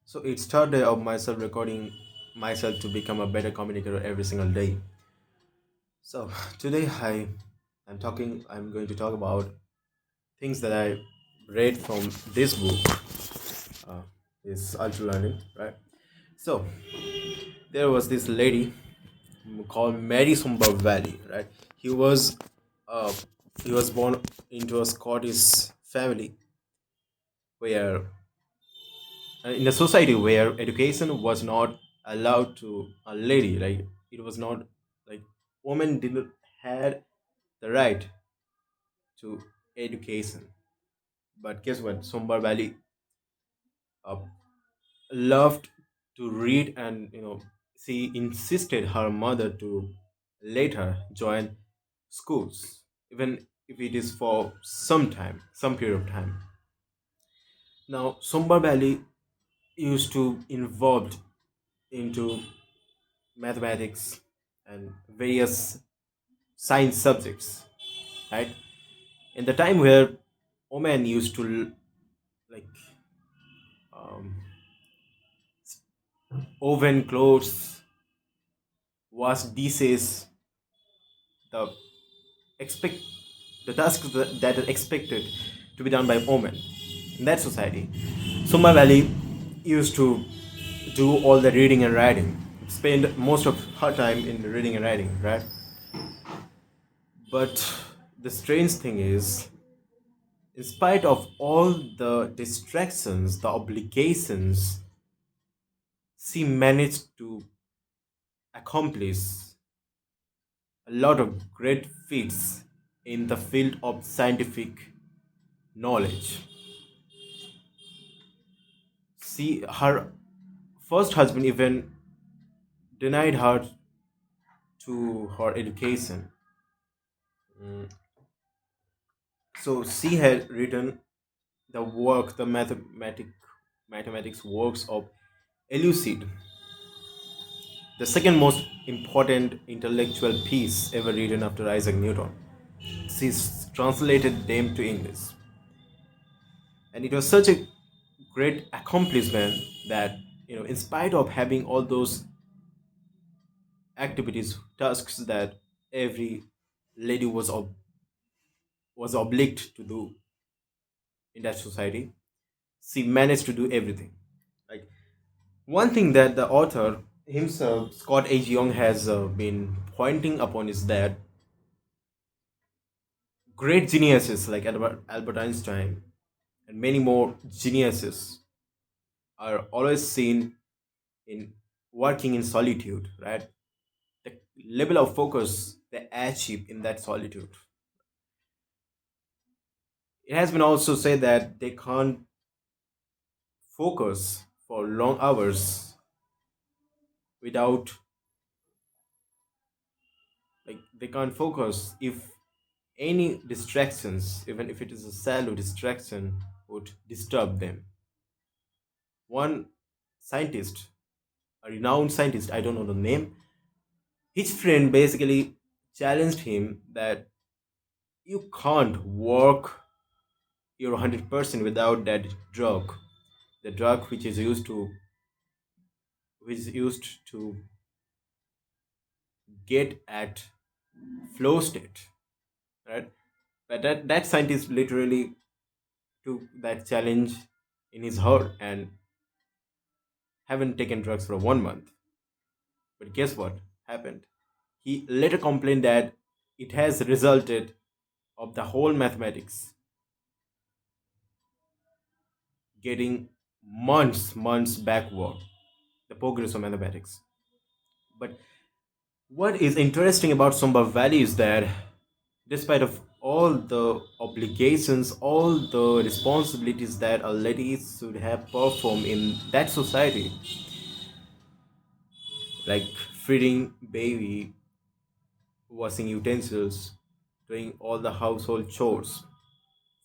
So it started of myself recording myself to become a better communicator every single day. So today I'm going to talk about things that I read from this book, uh, this Ultralearning, right? So there was this lady called Mary Somerville, right? He was uh, he was born into a Scottish family where in a society where education was not allowed to a lady, like it was not like women didn't had the right to education. But guess what? Sombar Valley uh, loved to read, and she insisted her mother to let her join schools, even if it is for some time, some period of time. Now, Sombar Valley used to involved into mathematics and various science subjects, right? In the time where women used to like um, oven clothes, wash dishes, the expect the tasks that are expected to be done by women in that society. Summa Valley used to do all the reading and writing, spend most of her time in reading and writing, right? But the strange thing is, in spite of all the distractions, the obligations, she managed to accomplish a lot of great feats in the field of scientific knowledge. She, her first husband even denied her to her education. Mm. So she had written the work, the mathematics works of Elucid, the second most important intellectual piece ever written after Isaac Newton. She's translated them to English. And it was such a great accomplishment that, in spite of having all those activities, tasks that every lady was obliged to do in that society, she managed to do everything. Like one thing that the author himself, Scott H. Young, has been pointing upon is that great geniuses like Albert Einstein and many more geniuses are always seen in working in solitude, right? The level of focus they achieve in that solitude. It has been also said that they can't focus for long hours without, like, they can't focus if any distractions, even if it is a shallow distraction, would disturb them. One scientist, a renowned scientist, I don't know the name, his friend basically challenged him that you can't work your 100% without that drug, the drug which is used to get at flow state, right? But that scientist literally took that challenge in his heart and haven't taken drugs for 1 month. But guess what happened? He later complained that it has resulted of the whole mathematics getting months backward, the progress of mathematics. But what is interesting about Sumba Valley is that despite of all the obligations, all the responsibilities that a lady should have performed in that society, like feeding baby, washing utensils, doing all the household chores,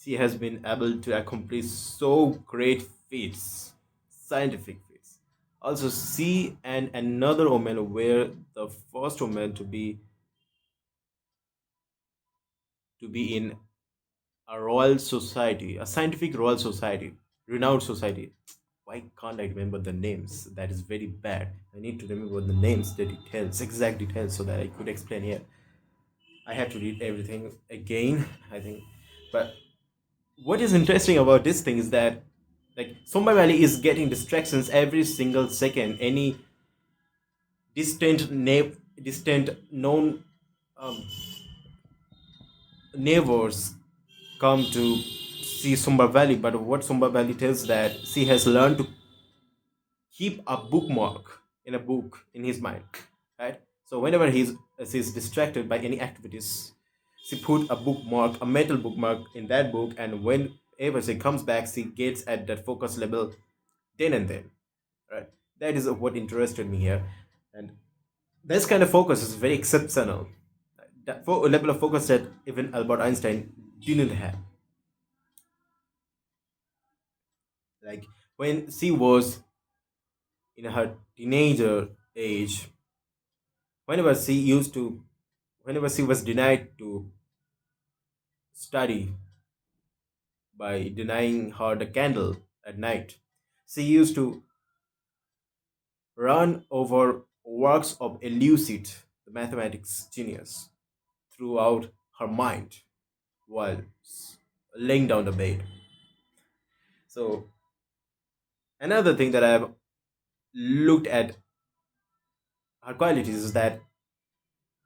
she has been able to accomplish so great feats, scientific feats. Also, she and another woman were the first woman to be in a royal society, a scientific royal society, renowned society. why can't I remember the names? That is very bad. I need to remember the names, the details, exact details, so that I could explain here. I have to read everything again, I think. But what is interesting about this thing is that like Sumba Valley is getting distractions every single second. Any distant known um, neighbors come to see Sumba Valley, but what Sumba Valley tells that she has learned to keep a bookmark in a book in his mind, right? So whenever she's distracted by any activities, she put a bookmark, a mental bookmark in that book, and whenever she comes back, she gets at that focus level then and then, right? That is what interested me here, and this kind of focus is very exceptional. That level of focus that even Albert Einstein didn't have. Like when she was in her teenager age, whenever she used to whenever she was denied to study by denying her the candle at night, she used to run over works of Elucid, the mathematics genius, throughout her mind while laying down the bed. So another thing that I have looked at her qualities is that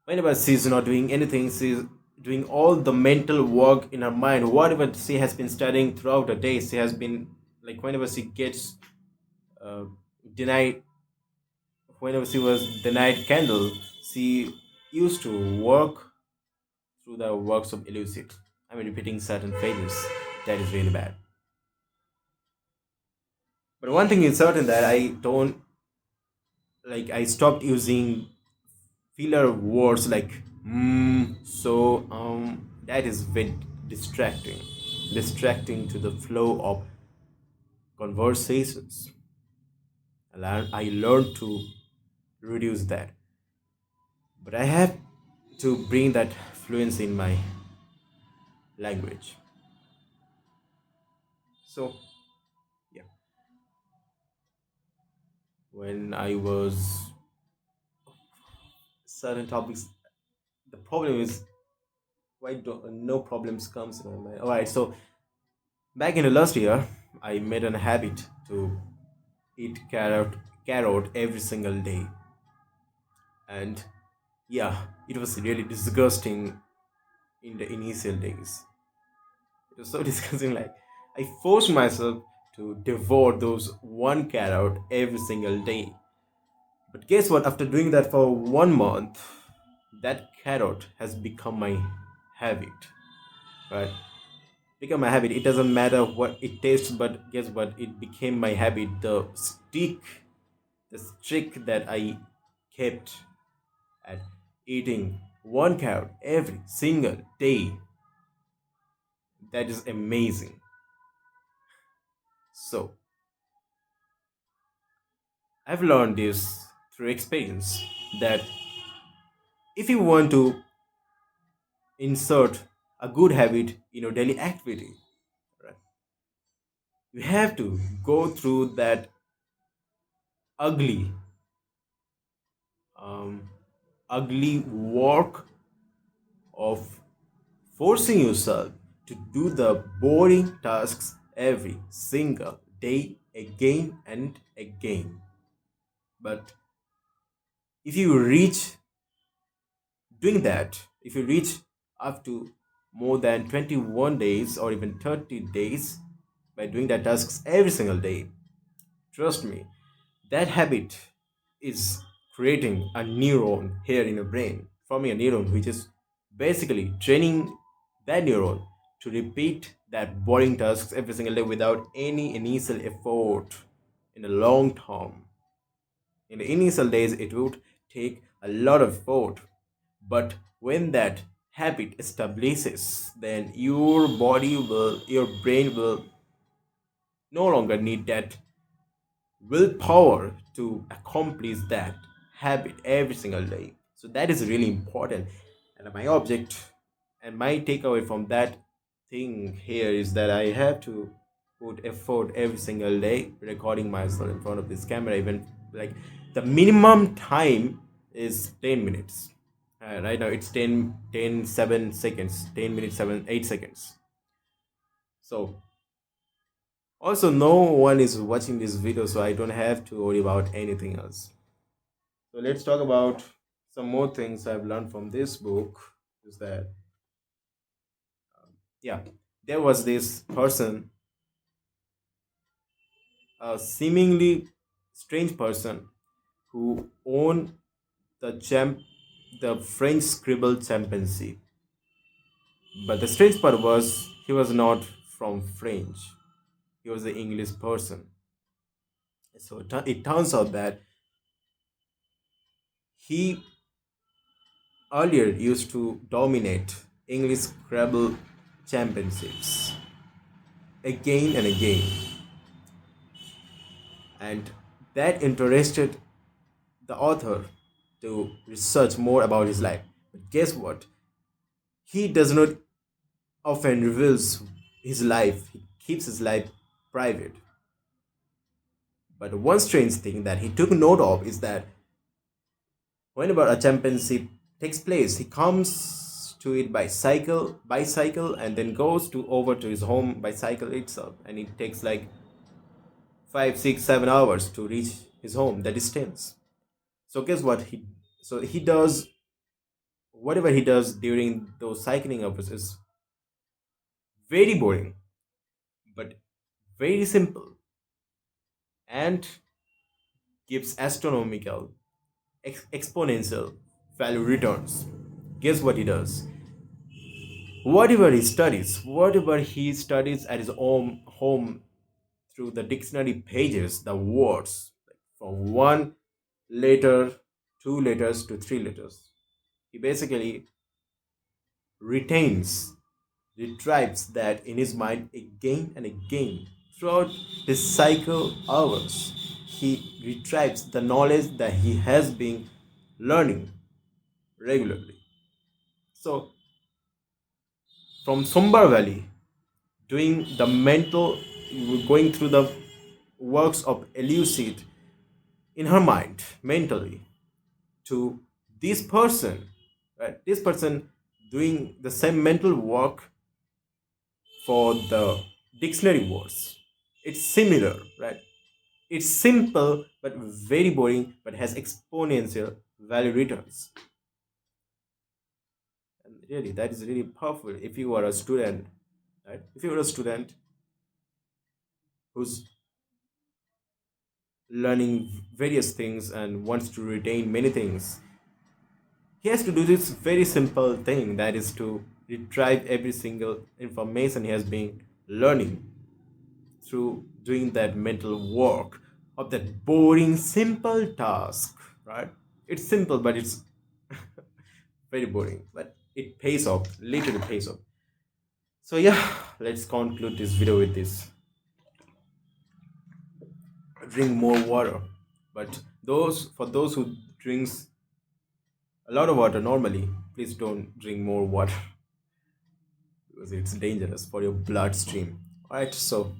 whenever she's not doing anything, she's doing all the mental work in her mind. Whatever she has been studying throughout the day, she has been like whenever she gets uh, denied, whenever she was denied candle, she used to work through the works of elusive. I mean, repeating certain failures. That is really bad. But one thing is certain that I don't like. I stopped using filler words like so that is very distracting to the flow of conversations. I learned to reduce that, but I have to bring that fluency in my language. So yeah, when I was certain topics, the problem is why don't no problems comes in my mind. All right, so back in the last year, I made a habit to eat carrot every single day, and yeah, it was really disgusting in the initial days. It was so disgusting. Like I forced myself to devour those one carrot every single day. But guess what? After doing that for 1 month, that carrot has become my habit. Right? Become my habit. It doesn't matter what it tastes, but guess what? It became my habit. The streak that I kept at eating one carrot every single day. That is amazing. So, I've learned this through experience that if you want to insert a good habit in your daily activity, right, you have to go through that ugly, um, ugly work of forcing yourself to do the boring tasks every single day again and again. But if you reach doing that, if you reach up to more than 21 days or even 30 days by doing that tasks every single day, trust me, that habit is creating a neuron here in your brain, forming a neuron which is basically training that neuron to repeat that boring tasks every single day without any initial effort in the long term. In the initial days, it would take a lot of effort, but when that habit establishes, then your brain will no longer need that willpower to accomplish that habit every single day. So that is really important. And my object and my takeaway from that thing here is that I have to put effort every single day recording myself in front of this camera. Even like the minimum time is 10 minutes. Right now it's 7 seconds, 10 minutes, 8 seconds. So also no one is watching this video, so I don't have to worry about anything else. So let's talk about some more things I've learned from this book. Is that yeah, there was this person, a seemingly strange person, who owned the French Scribble championship. But the strange part was he was not from French. He was an English person. So it turns out that he earlier used to dominate English Scrabble championships again and again, and that interested the author to research more about his life. But guess what? He does not often reveals his life. He keeps his life private. But one strange thing that he took note of is that whenever a championship takes place, he comes to it by bicycle, and then goes to over to his home by cycle itself, and it takes like 5, 6, 7 hours to reach his home, the distance. So guess what he does whatever he does during those cycling hours is very boring, but very simple, and gives astronomical exponential value returns. Guess what he does? Whatever he studies at his own home, through the dictionary pages, the words like from one letter, 2 letters to 3 letters, he basically retains, retrieves that in his mind again and again throughout his cycle hours. He retrieves the knowledge that he has been learning regularly. So from Sumbar Valley, doing the mental, going through the works of elucid in her mind mentally, to this person, right? This person doing the same mental work for the dictionary words. It's similar, right? It's simple but very boring, but has exponential value returns. And really, that is really powerful if you are a student, right? If you are a student who's learning various things and wants to retain many things, he has to do this very simple thing, that is to retrieve every single information he has been learning through doing that mental work of that boring simple task, right? It's simple, but it's very boring, but it pays off, literally pays off. So yeah, let's conclude this video with this: drink more water. But those who drinks a lot of water normally, please don't drink more water because it's dangerous for your bloodstream. All right, so